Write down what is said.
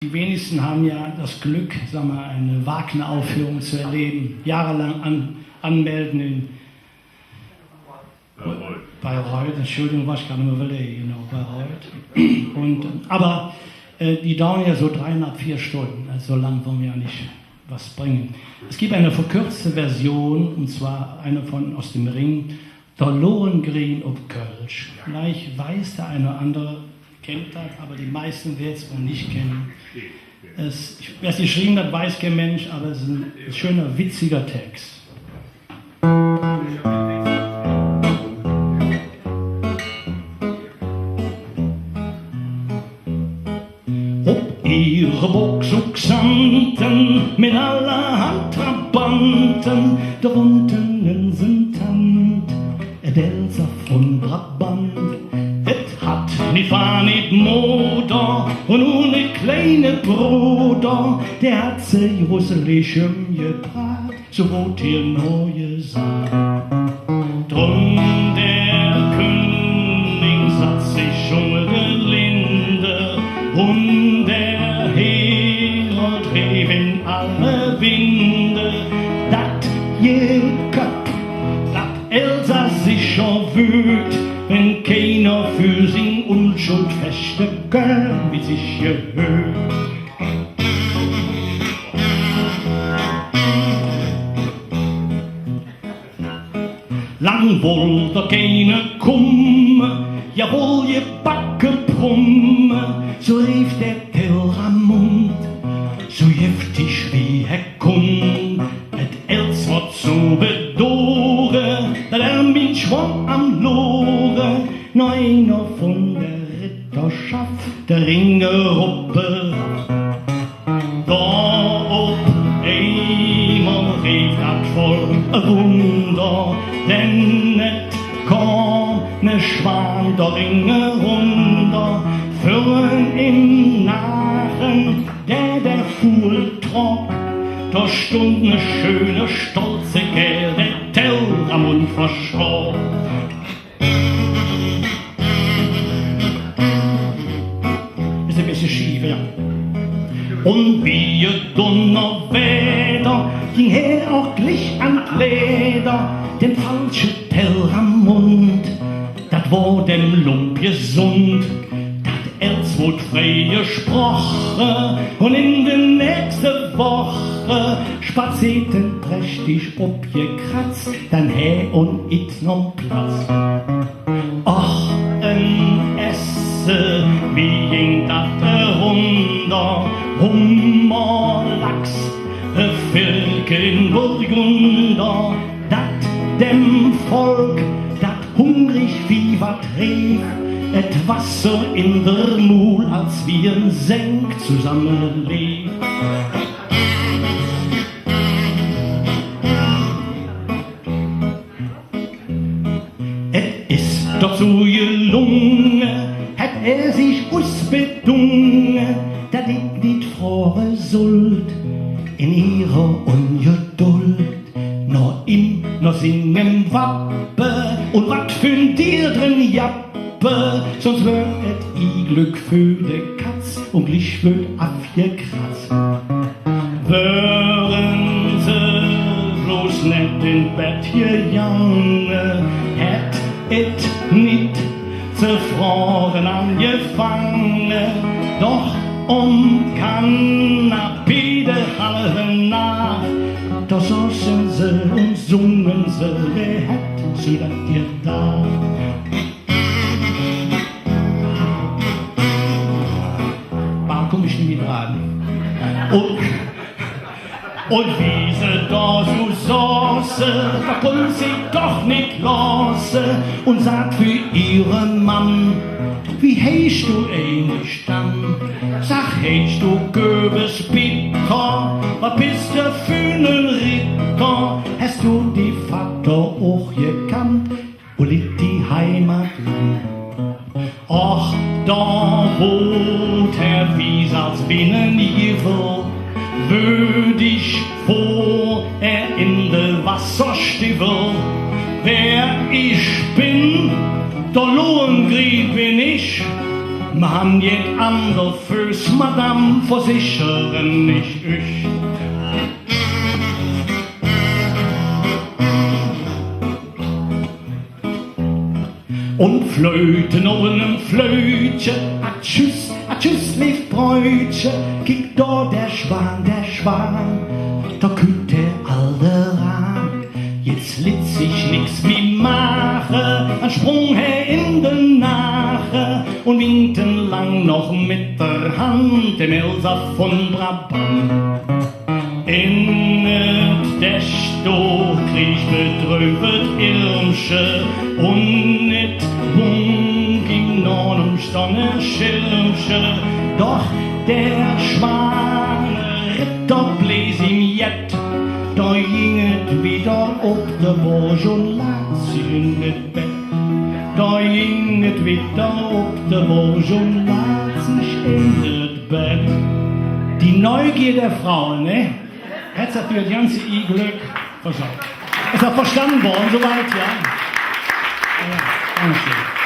Die wenigsten haben ja das Glück, sagen wir, eine Wagner-Aufführung zu erleben. Jahrelang anmelden in Bayreuth, Entschuldigung, was ich gerade mal überlegen, genau, Bayreuth. Aber die dauern ja so 3,5, 4 Stunden, also so lang wollen wir ja nicht was bringen. Es gibt eine verkürzte Version, und zwar eine aus dem Ring, der Lohengrin ob Kölsch. Vielleicht weiß der eine oder andere, kennt das, aber die meisten werden es wohl nicht kennen. Wer es geschrieben hat, weiß kein Mensch, aber es ist ein schöner, witziger Text. Ob ihre Boxuxanten mit allerhand Trabanten, der unten sind Tant, Delsa von Brabant. Hat nicht war nicht Motor und ohne kleine Bruder, der hat sie Jerusalem gebracht, so wird hier neue Saat. Drum der König satt sich gelinde und der Herold rief in alle Winde, dat je Köp, dat Elsass sich schon wüt, wenn keiner für sin Unschuld feste gern, wie sich gehört. Lang wollte keiner kommen, jawohl, je Backe brumme, so rief der Telramund, so giftig wie Kund, et els wat so bedore, dat mich schwamm am Lore, noch einer von der Ritterschaft, der Ringeruppe. Da ob einmal rief dat voll Wunder, denn et kam ne Schwan der Ringe runter, für'n im Nachen, der Fuhl trok, da stund ne schöne, stolze Kerl, der Telramund verschrock. Ist ein bisschen schief, ja. Und wie Donnerwetter ging er auch gleich an Leder, den falschen Telramund, dat war dem Lump gesund, dat Els wurde frei gesprochen, und in der nächsten Woche spazierten prächtig abgekratzt, dann he und it noch Platz. Och, Esse, wie ging dat runter, Hummer, Lachs, Vilke in Burgunder, dat dem Volk, dat hungrig wie wat rief, et Wasser in der Mul, als wie ein Senk zusammenlebt. Et ist doch so gelungen, hat sich ausbedungen, dat ich nicht frohe sollt in ihrer Ungeduld, noch im, noch singen Wappe, und wat für dir drin Jappe, sonst wird et i Glück für de Katz, und gleich wird abgekratzt. Wären sie bloß net in Bett gegangen, hätt et nit zerfroren angefangen, doch Kanapee de halbe Nacht, da saßen sie und sungen sie, wer hätt sie dat dir da? Warum komm ich nicht wieder ran? Und wie sie da so saßen, da konnten sie doch nicht lassen und sagt für ihren Mann, wie heist du eigentlich dann? Sag, heist du Goebbels Bitter, was bist du für ein Ritter? Hast du die Vater auch gekannt, wo liegt die Heimatland? Och, da wohnt Herr Wies als Binnenjevel, würd ich vor in de Wasserstiefel. Wer ich bin, der Lohengrin bin ich, Man geht ander fürs Madame versichern nicht ich. Und Flöten auf einem Flötchen, a tschüss, lief Bräutchen, kick da der Schwan, da kütt der alte Rahn. Jetzt litz ich nix wie mache, dann sprung er in den Nache und winkten lang noch mit der Hand dem Elsa von Brabant. Innet der Stoch krieg betrübet Irmsche und nit Bunk im Norden Stonne Schilmsche, doch der Schwan Ritter bläs ihm jet, da ginget wieder ob der Borsch und lag sich in det Bett. Da ginget wieder ob der Borsch und lag sich in det Bett. Die Neugier der Frauen, ne? Hat sich für das ganze I-Glück versorgt. Ist auch verstanden worden, soweit, ja? Ja, danke schön.